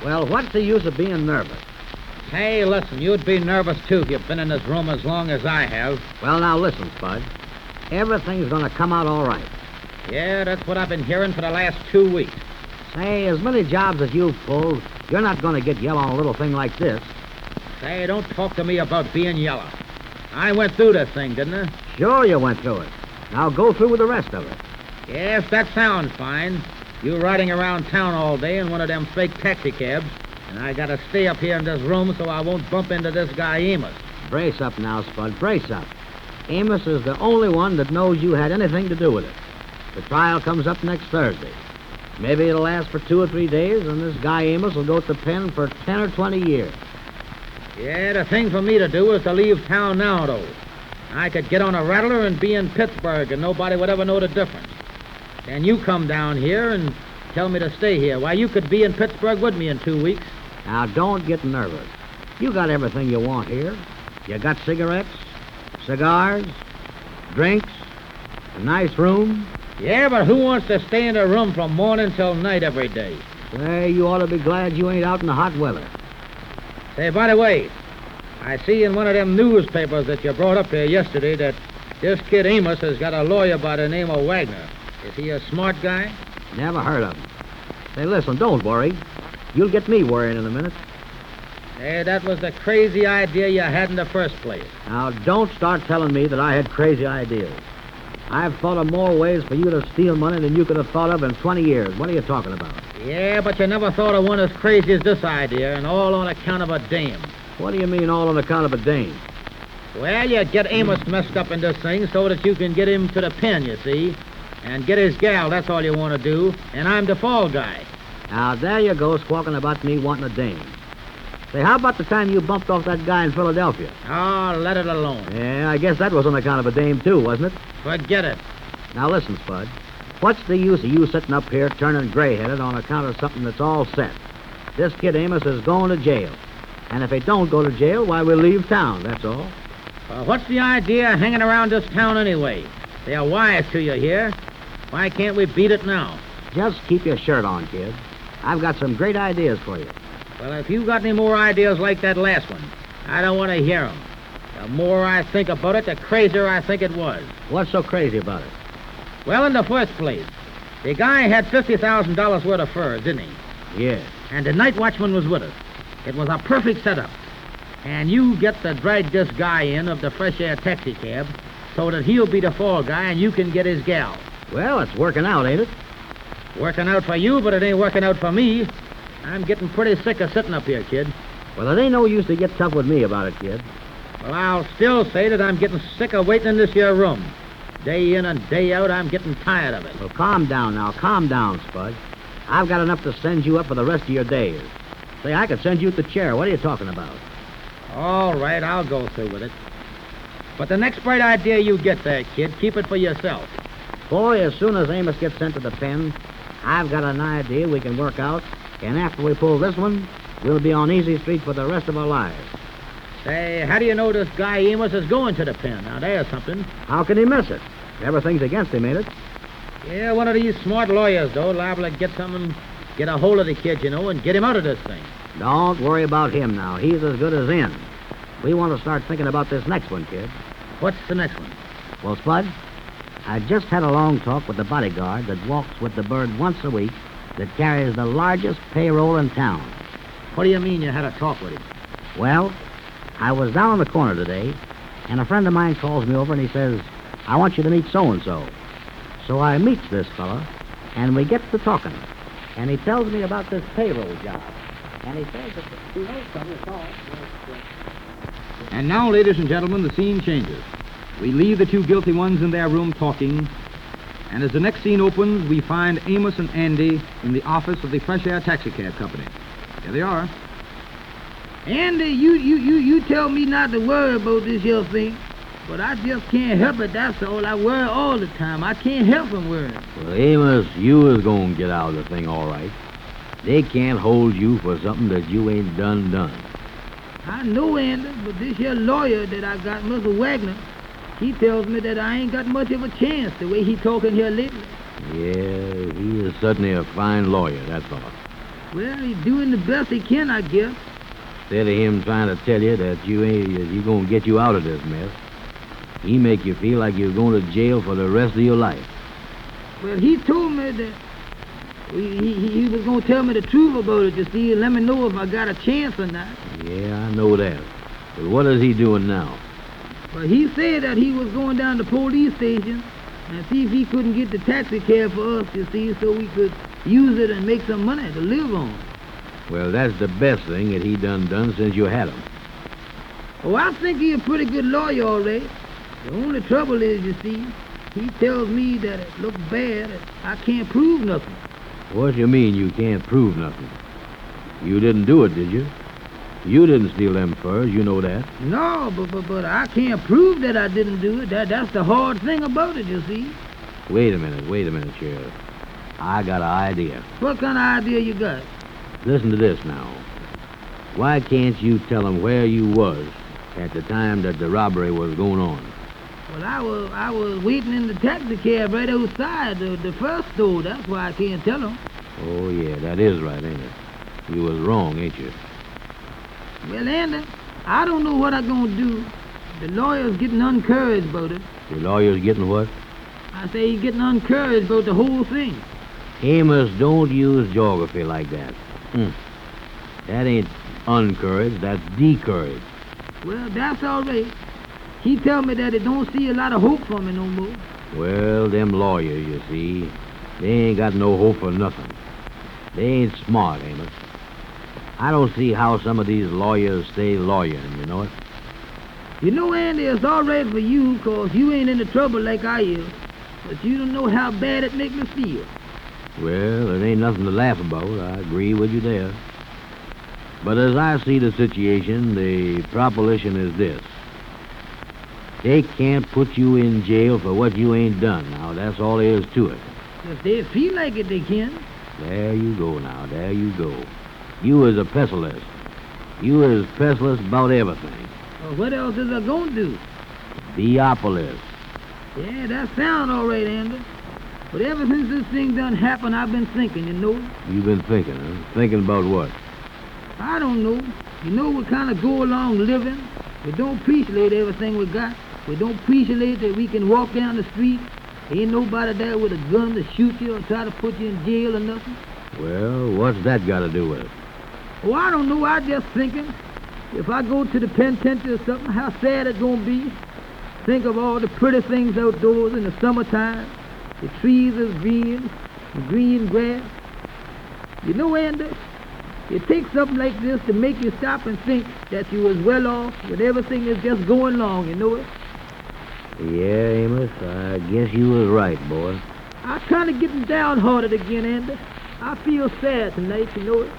Well, what's the use of being nervous? Hey, listen, you'd be nervous, too, if you've been in this room as long as I have. Well, now listen, Spud. Everything's going to come out all right. Yeah, that's what I've been hearing for the last 2 weeks. Say, as many jobs as you've pulled, you're not going to get yellow on a little thing like this. Say, don't talk to me about being yellow. I went through this thing, didn't I? Sure you went through it. Now go through with the rest of it. Yes, that sounds fine. You riding around town all day in one of them fake taxi cabs, and I gotta stay up here in this room so I won't bump into this guy Amos. Brace up now, Spud, brace up. Amos is the only one that knows you had anything to do with it. The trial comes up next Thursday. Maybe it'll last for 2 or 3 days, and this guy Amos will go to the pen for 10 or 20 years. Yeah, the thing for me to do is to leave town now, though. I could get on a rattler and be in Pittsburgh, and nobody would ever know the difference. Then you come down here and tell me to stay here. Why, you could be in Pittsburgh with me in 2 weeks. Now, don't get nervous. You got everything you want here. You got cigarettes, cigars, drinks, a nice room. Yeah, but who wants to stay in a room from morning till night every day? Say, you ought to be glad you ain't out in the hot weather. Say, by the way, I see in one of them newspapers that you brought up here yesterday that this kid Amos has got a lawyer by the name of Wagner. Is he a smart guy? Never heard of him. Say, listen, don't worry. You'll get me worrying in a minute. Hey, that was the crazy idea you had in the first place. Now, don't start telling me that I had crazy ideas. I've thought of more ways for you to steal money than you could have thought of in 20 years. What are you talking about? Yeah, but you never thought of one as crazy as this idea, and all on account of a dame. What do you mean all on account of a dame? Well, you get Amos messed up in this thing so that you can get him to the pen, you see. And get his gal, that's all you want to do. And I'm the fall guy. Now, there you go, squawking about me wanting a dame. Say, how about the time you bumped off that guy in Philadelphia? Oh, let it alone. Yeah, I guess that was on account of a dame, too, wasn't it? Forget it. Now, listen, Spud. What's the use of you sitting up here turning gray-headed on account of something that's all set? This kid Amos is going to jail. And if he don't go to jail, why, we'll leave town, that's all. What's the idea of hanging around this town anyway? They are wise to you here. Why can't we beat it now? Just keep your shirt on, kid. I've got some great ideas for you. Well, if you got any more ideas like that last one, I don't want to hear them. The more I think about it, the crazier I think it was. What's so crazy about it? Well, in the first place, the guy had $50,000 worth of furs, didn't he? Yeah. And the night watchman was with us. It was a perfect setup. And you get to drag this guy in of the fresh air taxi cab so that he'll be the fall guy and you can get his gal. Well, it's working out, ain't it? Working out for you, but it ain't working out for me. I'm getting pretty sick of sitting up here, kid. Well, it ain't no use to get tough with me about it, kid. Well, I'll still say that I'm getting sick of waiting in this here room. Day in and day out, I'm getting tired of it. Well, calm down now. Calm down, Spud. I've got enough to send you up for the rest of your days. Say, I could send you to the chair. What are you talking about? All right, I'll go through with it. But the next bright idea you get there, kid, keep it for yourself. Boy, as soon as Amos gets sent to the pen, I've got an idea we can work out, and after we pull this one, we'll be on easy street for the rest of our lives. Say, how do you know this guy Amos is going to the pen? Now, there's something. How can he miss it? Everything's against him, ain't it? Yeah, one of these smart lawyers, though, liable to get something, get a hold of the kid, you know, and get him out of this thing. Don't worry about him now. He's as good as in. We want to start thinking about this next one, kid. What's the next one? Well, Spud, I just had a long talk with the bodyguard that walks with the bird once a week that carries the largest payroll in town. What do you mean you had a talk with him? Well, I was down on the corner today, and a friend of mine calls me over and he says, I want you to meet so-and-so. So I meets this fella, and we get to talking. And he tells me about this payroll job. And he says that he knows something at all. And now, ladies and gentlemen, the scene changes. We leave the two guilty ones in their room talking, and as the next scene opens, we find Amos and Andy in the office of the Fresh Air Taxicab Company. Here they are. Andy, you tell me not to worry about this here thing, but I just can't help it, that's all. I worry all the time. I can't help from worrying. Well, Amos, you is going to get out of the thing all right. They can't hold you for something that you ain't done. I know, Andy, but this here lawyer that I got, Mr. Wagner, he tells me that I ain't got much of a chance the way he talking here lately. Yeah, he is certainly a fine lawyer, that's all. Well, he's doing the best he can, I guess. Instead of him trying to tell you that you're going to get you out of this mess, he make you feel like you're going to jail for the rest of your life. Well, he told me that he was going to tell me the truth about it, you see, and let me know if I got a chance or not. Yeah, I know that. But what is he doing now? Well, he said that he was going down to the police station and see if he couldn't get the taxi cab for us, you see, so we could use it and make some money to live on. Well, that's the best thing that he done since you had him. Oh, I think he's a pretty good lawyer, all right. The only trouble is, you see, he tells me that it looks bad and I can't prove nothing. What do you mean you can't prove nothing? You didn't do it, did you? You didn't steal them furs, you know that. No, but I can't prove that I didn't do it. That's the hard thing about it, you see. Wait a minute, Sheriff. I got an idea. What kind of idea you got? Listen to this now. Why can't you tell them where you was at the time that the robbery was going on? Well, I was waiting in the taxi cab right outside the first store. That's why I can't tell them. Oh, yeah, that is right, ain't it? You was wrong, ain't you? Well, Andy, I don't know what I'm going to do. The lawyer's getting encouraged about it. The lawyer's getting what? I say he's getting encouraged about the whole thing. Amos, don't use geography like that. That ain't encouraged, that's decouraged. Well, that's all right. He tell me that he don't see a lot of hope for me no more. Well, them lawyers, you see, they ain't got no hope for nothing. They ain't smart, Amos. I don't see how some of these lawyers stay lawyering, you know it? You know, Andy, it's all right for you, 'cause you ain't in the trouble like I is. But you don't know how bad it make me feel. Well, it ain't nothing to laugh about. I agree with you there. But as I see the situation, the proposition is this. They can't put you in jail for what you ain't done. Now, that's all there is to it. If they feel like it, they can. There you go now, there you go. You is a pessimist. You is pessimist about everything. Well, what else is I gonna do? Theopolis. Yeah, that sound all right, Andy. But ever since this thing done happened, I've been thinking, you know. You've been thinking, huh? Thinking about what? I don't know. You know, we kind of go along living. We don't appreciate everything we got. We don't appreciate that we can walk down the street. Ain't nobody there with a gun to shoot you or try to put you in jail or nothing. Well, what's that got to do with it? Oh, I don't know. I just thinking. If I go to the penitentiary or something, how sad it's gonna be. Think of all the pretty things outdoors in the summertime. The trees is green, the green grass. You know, Andy, it takes something like this to make you stop and think that you was well off when everything is just going along, you know it? Yeah, Amos, I guess you was right, boy. I'm kind of getting downhearted again, Andy. I feel sad tonight, you know it?